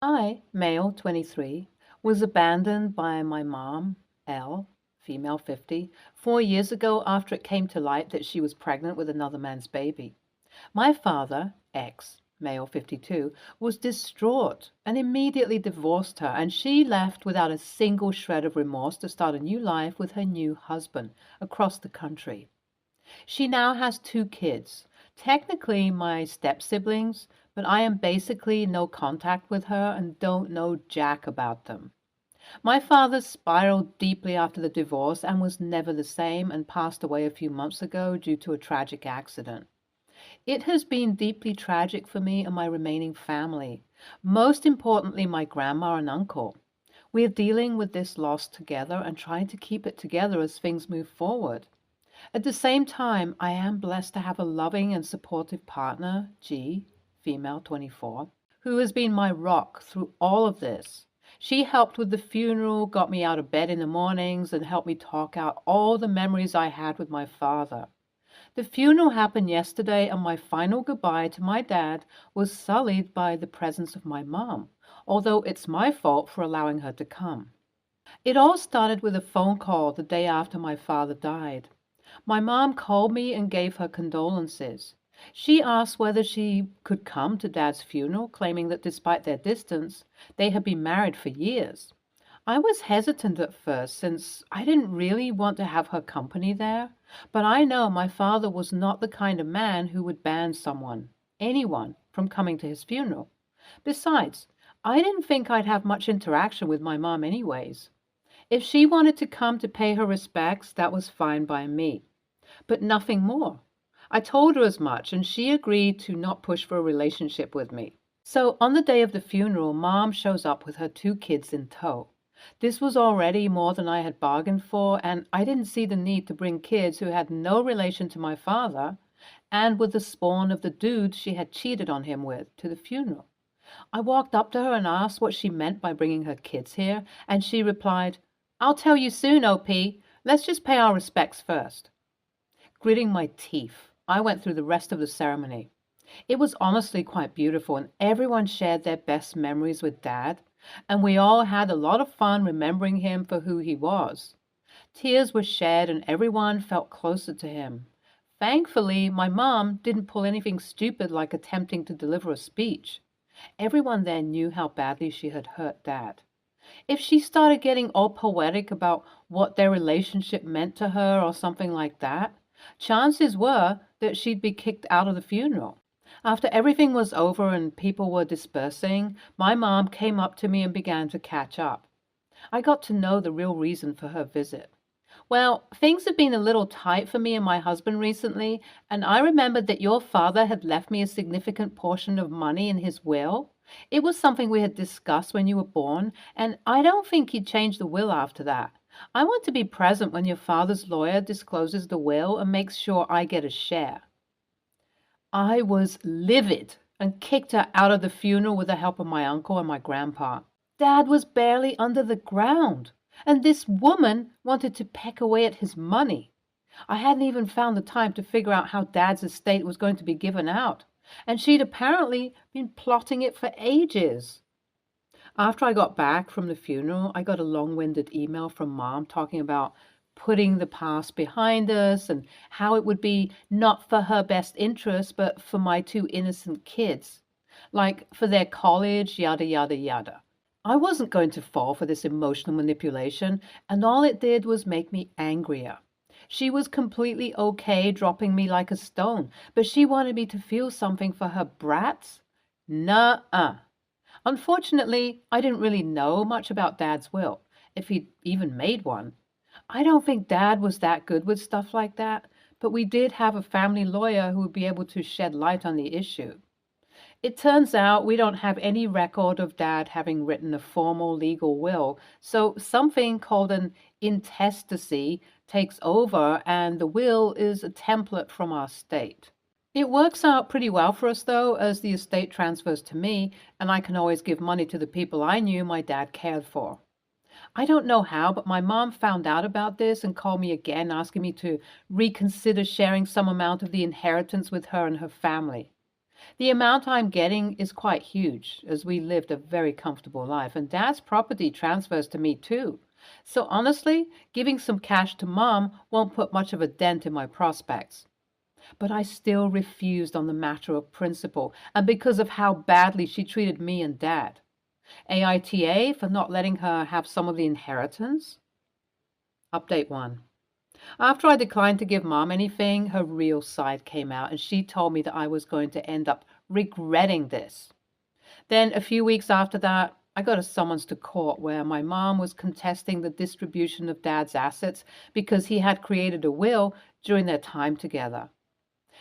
I, male 23, was abandoned by my mom, L, female 50, 4 years ago after it came to light that she was pregnant with another man's baby. My father, X, male 52, was distraught and immediately divorced her, and she left without a single shred of remorse to start a new life with her new husband across the country. She now has two kids, technically my step siblings, but I am basically no contact with her and don't know jack about them. My father spiraled deeply after the divorce and was never the same and passed away a few months ago due to a tragic accident. It has been deeply tragic for me and my remaining family, most importantly, my grandma and uncle. We are dealing with this loss together and trying to keep it together as things move forward. At the same time, I am blessed to have a loving and supportive partner, G, female 24, who has been my rock through all of this. She helped with the funeral, got me out of bed in the mornings, and helped me talk out all the memories I had with my father. The funeral happened yesterday, and my final goodbye to my dad was sullied by the presence of my mom, although it's my fault for allowing her to come. It all started with a phone call the day after my father died. My mom called me and gave her condolences. She asked whether she could come to Dad's funeral, claiming that despite their distance, they had been married for years. I was hesitant at first since I didn't really want to have her company there, but I know my father was not the kind of man who would ban someone, anyone, from coming to his funeral. Besides, I didn't think I'd have much interaction with my mom anyways. If she wanted to come to pay her respects, that was fine by me, but nothing more. I told her as much, and she agreed to not push for a relationship with me. So on the day of the funeral, Mom shows up with her two kids in tow. This was already more than I had bargained for, and I didn't see the need to bring kids who had no relation to my father and were the spawn of the dude she had cheated on him with to the funeral. I walked up to her and asked what she meant by bringing her kids here, and she replied, "I'll tell you soon, OP. Let's just pay our respects first." Gritting my teeth, I went through the rest of the ceremony. It was honestly quite beautiful, and everyone shared their best memories with Dad, and we all had a lot of fun remembering him for who he was. Tears were shed, and everyone felt closer to him. Thankfully, my mom didn't pull anything stupid like attempting to deliver a speech. Everyone there knew how badly she had hurt Dad. If she started getting all poetic about what their relationship meant to her or something like that, chances were that she'd be kicked out of the funeral. After everything was over and people were dispersing, my mom came up to me and began to catch up. I got to know the real reason for her visit. "Well, things have been a little tight for me and my husband recently, and I remembered that your father had left me a significant portion of money in his will. It was something we had discussed when you were born, and I don't think he'd changed the will after that. I want to be present when your father's lawyer discloses the will and makes sure I get a share." I was livid and kicked her out of the funeral with the help of my uncle and my grandpa. Dad was barely under the ground, and this woman wanted to peck away at his money. I hadn't even found the time to figure out how Dad's estate was going to be given out, and she'd apparently been plotting it for ages. After I got back from the funeral, I got a long-winded email from Mom talking about putting the past behind us and how it would be not for her best interest, but for my two innocent kids, like for their college, yada, yada, yada. I wasn't going to fall for this emotional manipulation, and all it did was make me angrier. She was completely okay dropping me like a stone, but she wanted me to feel something for her brats? Nuh-uh. Unfortunately, I didn't really know much about Dad's will, if he'd even made one. I don't think Dad was that good with stuff like that, but we did have a family lawyer who would be able to shed light on the issue. It turns out we don't have any record of Dad having written a formal legal will, so something called an intestacy takes over, and the will is a template from our state. It works out pretty well for us, though, as the estate transfers to me, and I can always give money to the people I knew my dad cared for. I don't know how, but my mom found out about this and called me again, asking me to reconsider sharing some amount of the inheritance with her and her family. The amount I'm getting is quite huge, as we lived a very comfortable life, and Dad's property transfers to me too. So honestly, giving some cash to Mom won't put much of a dent in my prospects. But I still refused on the matter of principle, and because of how badly she treated me and Dad. AITA for not letting her have some of the inheritance? Update 1. After I declined to give Mom anything, her real side came out, and she told me that I was going to end up regretting this. Then, a few weeks after that, I got a summons to court where my mom was contesting the distribution of Dad's assets because he had created a will during their time together.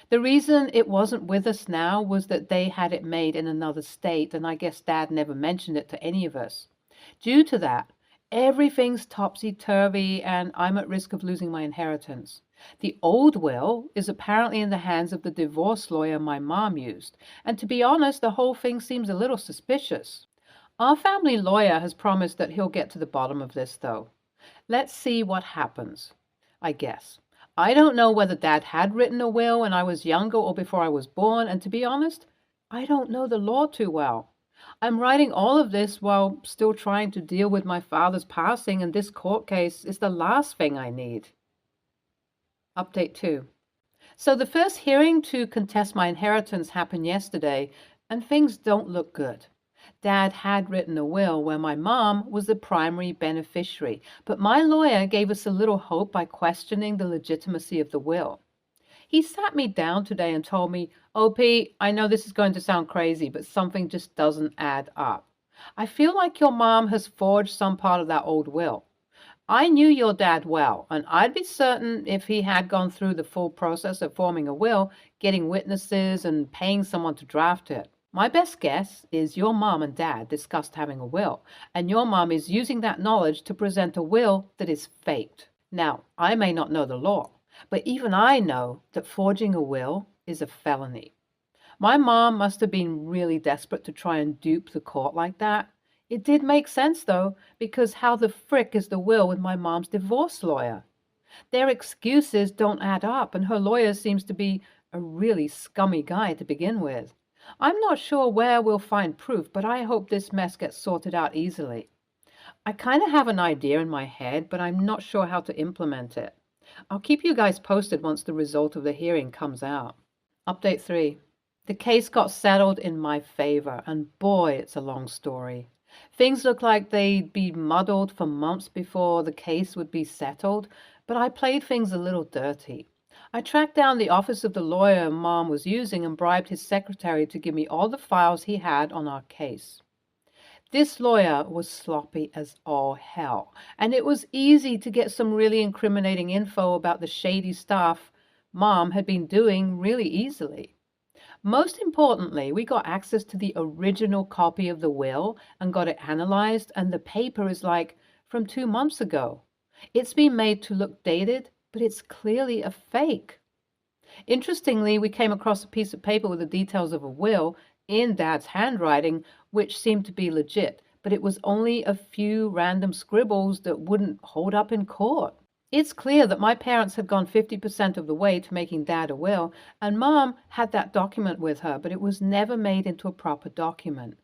The reason it wasn't with us now was that they had it made in another state, and I guess Dad never mentioned it to any of us. Due to that, everything's topsy-turvy, and I'm at risk of losing my inheritance. The old will is apparently in the hands of the divorce lawyer my mom used, and to be honest, the whole thing seems a little suspicious. Our family lawyer has promised that he'll get to the bottom of this, though. Let's see what happens, I guess. I don't know whether Dad had written a will when I was younger or before I was born, and to be honest, I don't know the law too well. I'm writing all of this while still trying to deal with my father's passing, and this court case is the last thing I need. Update 2. So the first hearing to contest my inheritance happened yesterday, and things don't look good. Dad had written a will where my mom was the primary beneficiary, but my lawyer gave us a little hope by questioning the legitimacy of the will. He sat me down today and told me, "OP, I know this is going to sound crazy, but something just doesn't add up. I feel like your mom has forged some part of that old will. I knew your dad well, and I'd be certain if he had gone through the full process of forming a will, getting witnesses, and paying someone to draft it. My best guess is your mom and dad discussed having a will, and your mom is using that knowledge to present a will that is faked. Now, I may not know the law, but even I know that forging a will is a felony. My mom must have been really desperate to try and dupe the court like that. It did make sense, though, because how the frick is the will with my mom's divorce lawyer? Their excuses don't add up, and her lawyer seems to be a really scummy guy to begin with. I'm not sure where we'll find proof, but I hope this mess gets sorted out easily. I kind of have an idea in my head, but I'm not sure how to implement it. I'll keep you guys posted once the result of the hearing comes out. Update 3. The case got settled in my favor, and boy, it's a long story. Things looked like they'd be muddled for months before the case would be settled, but I played things a little dirty. I tracked down the office of the lawyer Mom was using and bribed his secretary to give me all the files he had on our case. This lawyer was sloppy as all hell, and it was easy to get some really incriminating info about the shady stuff Mom had been doing really easily. Most importantly, we got access to the original copy of the will and got it analyzed, and the paper is like from 2 months ago. It's been made to look dated, but it's clearly a fake. Interestingly, we came across a piece of paper with the details of a will in Dad's handwriting, which seemed to be legit, but it was only a few random scribbles that wouldn't hold up in court. It's clear that my parents had gone 50% of the way to making Dad a will, and Mom had that document with her, but it was never made into a proper document.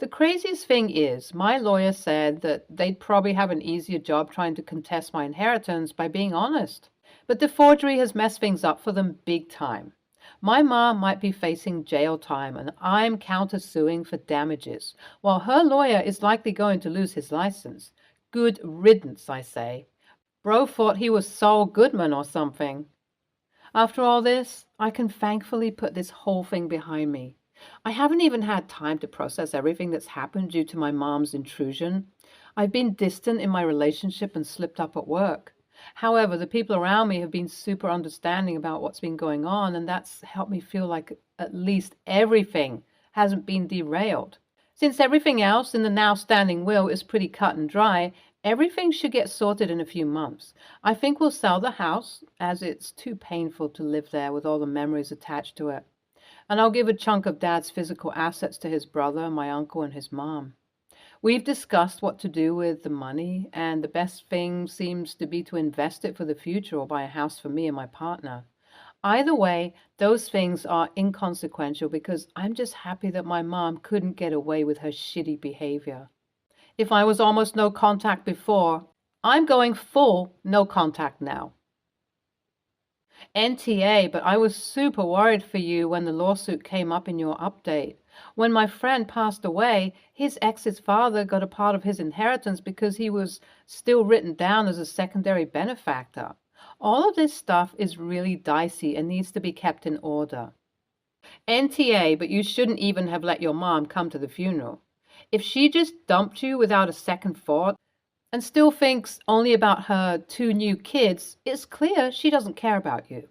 The craziest thing is, my lawyer said that they'd probably have an easier job trying to contest my inheritance by being honest. But the forgery has messed things up for them big time. My mom might be facing jail time, and I'm countersuing for damages, while her lawyer is likely going to lose his license. Good riddance, I say. Bro thought he was Saul Goodman or something. After all this, I can thankfully put this whole thing behind me. I haven't even had time to process everything that's happened due to my mom's intrusion. I've been distant in my relationship and slipped up at work. However, the people around me have been super understanding about what's been going on, and that's helped me feel like at least everything hasn't been derailed. Since everything else in the now standing will is pretty cut and dry, everything should get sorted in a few months. I think we'll sell the house, as it's too painful to live there with all the memories attached to it. And I'll give a chunk of Dad's physical assets to his brother, my uncle, and his mom. We've discussed what to do with the money, and the best thing seems to be to invest it for the future or buy a house for me and my partner. Either way, those things are inconsequential because I'm just happy that my mom couldn't get away with her shitty behavior. If I was almost no contact before, I'm going full no contact now. NTA, but I was super worried for you when the lawsuit came up in your update. When my friend passed away, his ex's father got a part of his inheritance because he was still written down as a secondary benefactor. All of this stuff is really dicey and needs to be kept in order. NTA, but you shouldn't even have let your mom come to the funeral. If she just dumped you without a second thought and still thinks only about her two new kids, it's clear she doesn't care about you.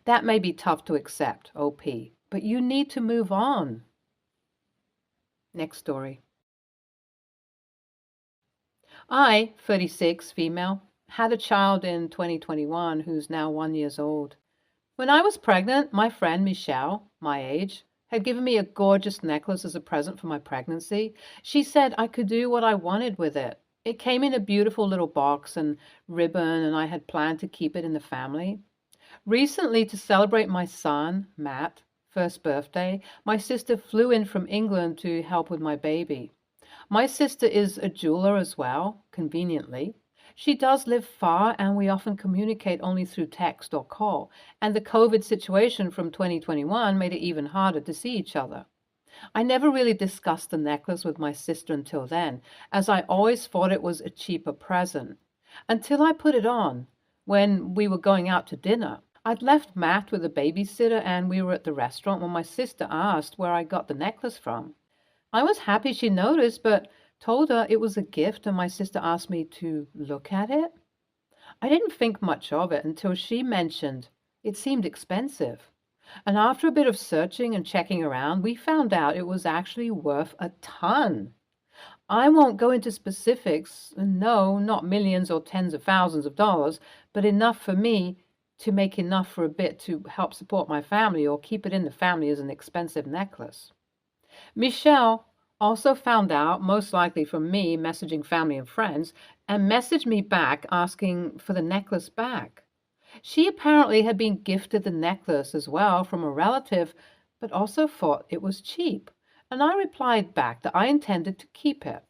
That may be tough to accept, OP, but you need to move on. Next story. I, 36, female, had a child in 2021 who's now 1 year old. When I was pregnant, my friend Michelle, my age, had given me a gorgeous necklace as a present for my pregnancy. She said I could do what I wanted with it. It came in a beautiful little box and ribbon, and I had planned to keep it in the family. Recently, to celebrate my son, Matt, first birthday, my sister flew in from England to help with my baby. My sister is a jeweler as well, conveniently. She does live far, and we often communicate only through text or call, and the COVID situation from 2021 made it even harder to see each other. I never really discussed the necklace with my sister until then, as I always thought it was a cheaper present. Until I put it on, when we were going out to dinner. I'd left Matt with a babysitter and we were at the restaurant when my sister asked where I got the necklace from. I was happy she noticed, but told her it was a gift and my sister asked me to look at it. I didn't think much of it until she mentioned it seemed expensive. And after a bit of searching and checking around, we found out it was actually worth a ton. I won't go into specifics, no, not millions or tens of thousands of dollars, but enough for me to make enough for a bit to help support my family or keep it in the family as an expensive necklace. Michelle also found out, most likely from me messaging family and friends, and messaged me back asking for the necklace back. She apparently had been gifted the necklace as well from a relative, but also thought it was cheap, and I replied back that I intended to keep it.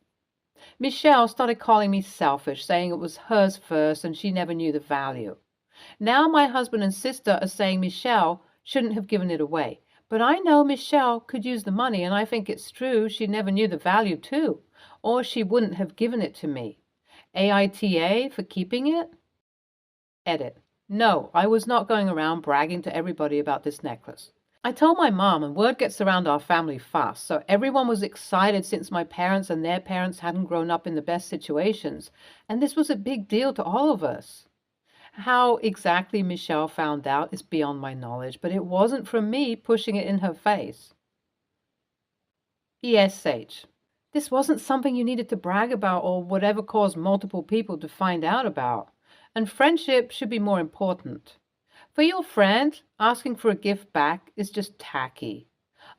Michelle started calling me selfish, saying it was hers first and she never knew the value. Now my husband and sister are saying Michelle shouldn't have given it away, but I know Michelle could use the money, and I think it's true she never knew the value too, or she wouldn't have given it to me. AITA for keeping it? Edit. No, I was not going around bragging to everybody about this necklace. I told my mom, and word gets around our family fast, so everyone was excited since my parents and their parents hadn't grown up in the best situations, and this was a big deal to all of us. How exactly Michelle found out is beyond my knowledge, but it wasn't from me pushing it in her face. ESH. This wasn't something you needed to brag about or whatever caused multiple people to find out about. And friendship should be more important. For your friend, asking for a gift back is just tacky.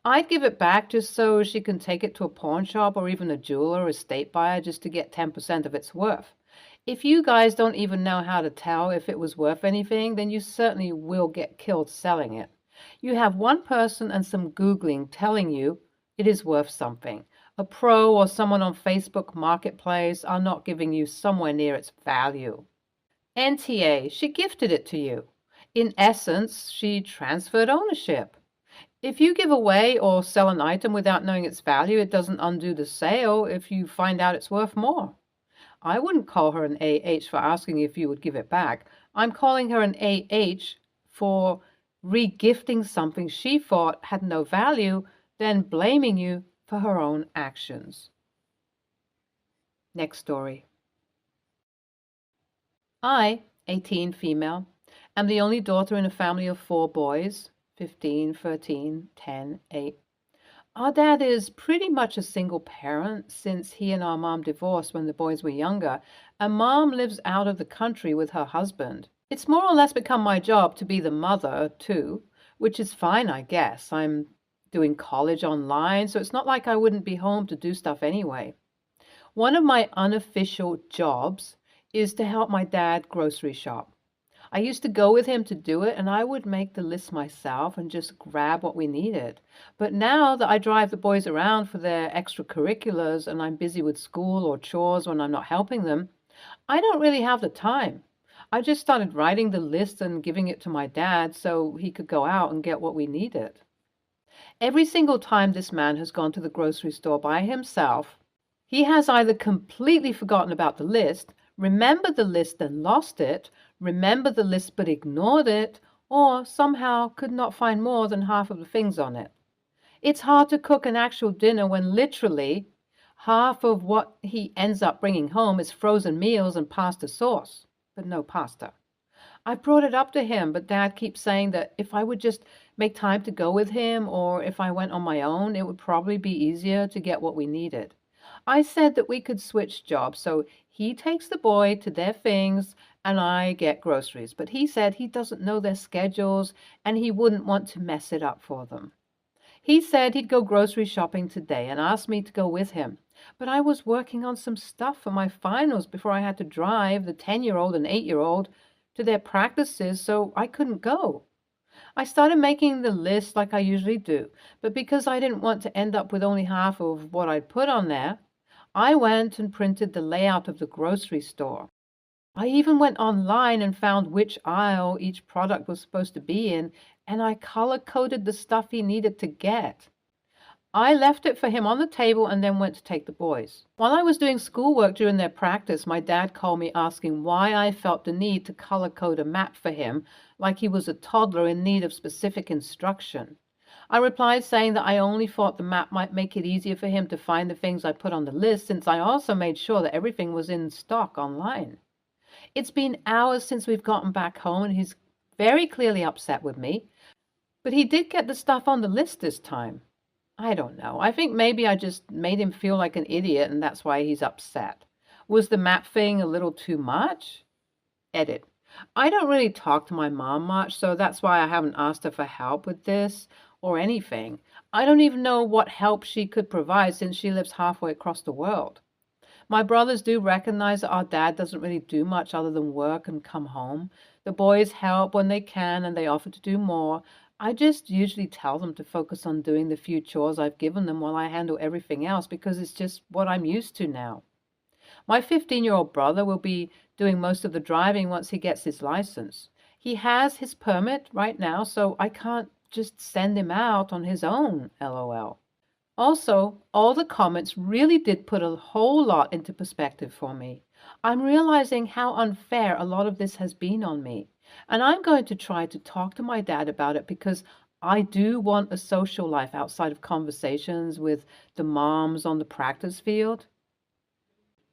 I'd give it back just so she can take it to a pawn shop or even a jeweler or estate buyer just to get 10% of its worth. If you guys don't even know how to tell if it was worth anything, then you certainly will get killed selling it. You have one person and some Googling telling you it is worth something. A pro or someone on Facebook Marketplace are not giving you somewhere near its value. NTA, she gifted it to you. In essence, she transferred ownership. If you give away or sell an item without knowing its value, it doesn't undo the sale if you find out it's worth more. I wouldn't call her an AH for asking if you would give it back. I'm calling her an AH for regifting something she thought had no value, then blaming you for her own actions. Next story. I, 18, female, am the only daughter in a family of 4 boys, 15, 13, 10, 8. Our dad is pretty much a single parent since he and our mom divorced when the boys were younger, and mom lives out of the country with her husband. It's more or less become my job to be the mother, too, which is fine, I guess. I'm doing college online, so it's not like I wouldn't be home to do stuff anyway. One of my unofficial jobs is to help my dad grocery shop. I used to go with him to do it, and I would make the list myself and just grab what we needed. But now that I drive the boys around for their extracurriculars and I'm busy with school or chores when I'm not helping them, I don't really have the time. I just started writing the list and giving it to my dad so he could go out and get what we needed. Every single time this man has gone to the grocery store by himself, he has either completely forgotten about the list, remembered the list and lost it, remembered the list but ignored it, or somehow could not find more than half of the things on it. It's hard to cook an actual dinner when literally half of what he ends up bringing home is frozen meals and pasta sauce, but no pasta. I brought it up to him, but Dad keeps saying that if I would just make time to go with him or if I went on my own, it would probably be easier to get what we needed. I said that we could switch jobs, so he takes the boy to their things and I get groceries. But he said he doesn't know their schedules and he wouldn't want to mess it up for them. He said he'd go grocery shopping today and asked me to go with him. But I was working on some stuff for my finals before I had to drive the 10-year-old and 8-year-old to their practices, so I couldn't go. I started making the list like I usually do, but because I didn't want to end up with only half of what I'd put on there, I went and printed the layout of the grocery store. I even went online and found which aisle each product was supposed to be in, and I color-coded the stuff he needed to get. I left it for him on the table and then went to take the boys. While I was doing schoolwork during their practice, my dad called me asking why I felt the need to color code a map for him like he was a toddler in need of specific instruction. I replied saying that I only thought the map might make it easier for him to find the things I put on the list since I also made sure that everything was in stock online. It's been hours since we've gotten back home and he's very clearly upset with me, but he did get the stuff on the list this time. I don't know. I think maybe I just made him feel like an idiot and that's why he's upset. Was the map thing a little too much? Edit. I don't really talk to my mom much, so that's why I haven't asked her for help with this or anything. I don't even know what help she could provide since she lives halfway across the world. My brothers do recognize that our dad doesn't really do much other than work and come home. The boys help when they can and they offer to do more. I just usually tell them to focus on doing the few chores I've given them while I handle everything else because it's just what I'm used to now. My 15-year-old brother will be doing most of the driving once he gets his license. He has his permit right now, so I can't just send him out on his own, LOL. Also, all the comments really did put a whole lot into perspective for me. I'm realizing how unfair a lot of this has been on me. And I'm going to try to talk to my dad about it because I do want a social life outside of conversations with the moms on the practice field.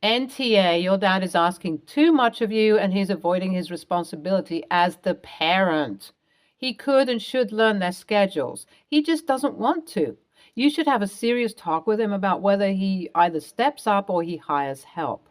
NTA, your dad is asking too much of you and he's avoiding his responsibility as the parent. He could and should learn their schedules. He just doesn't want to. You should have a serious talk with him about whether he either steps up or he hires help.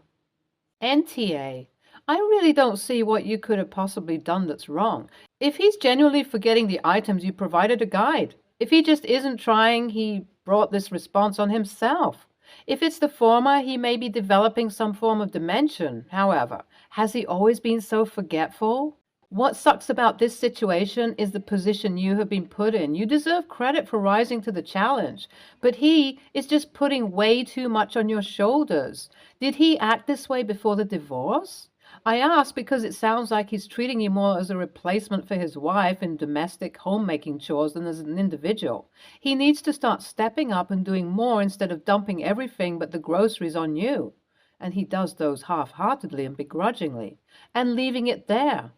NTA, I really don't see what you could have possibly done that's wrong. If he's genuinely forgetting the items, you provided a guide. If he just isn't trying, he brought this response on himself. If it's the former, he may be developing some form of dementia. However, has he always been so forgetful? What sucks about this situation is the position you have been put in. You deserve credit for rising to the challenge, but he is just putting way too much on your shoulders. Did he act this way before the divorce? I ask because it sounds like he's treating you more as a replacement for his wife in domestic homemaking chores than as an individual. He needs to start stepping up and doing more instead of dumping everything but the groceries on you. And he does those half-heartedly and begrudgingly, and leaving it there.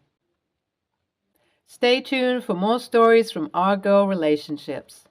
Stay tuned for more stories from our girl relationships.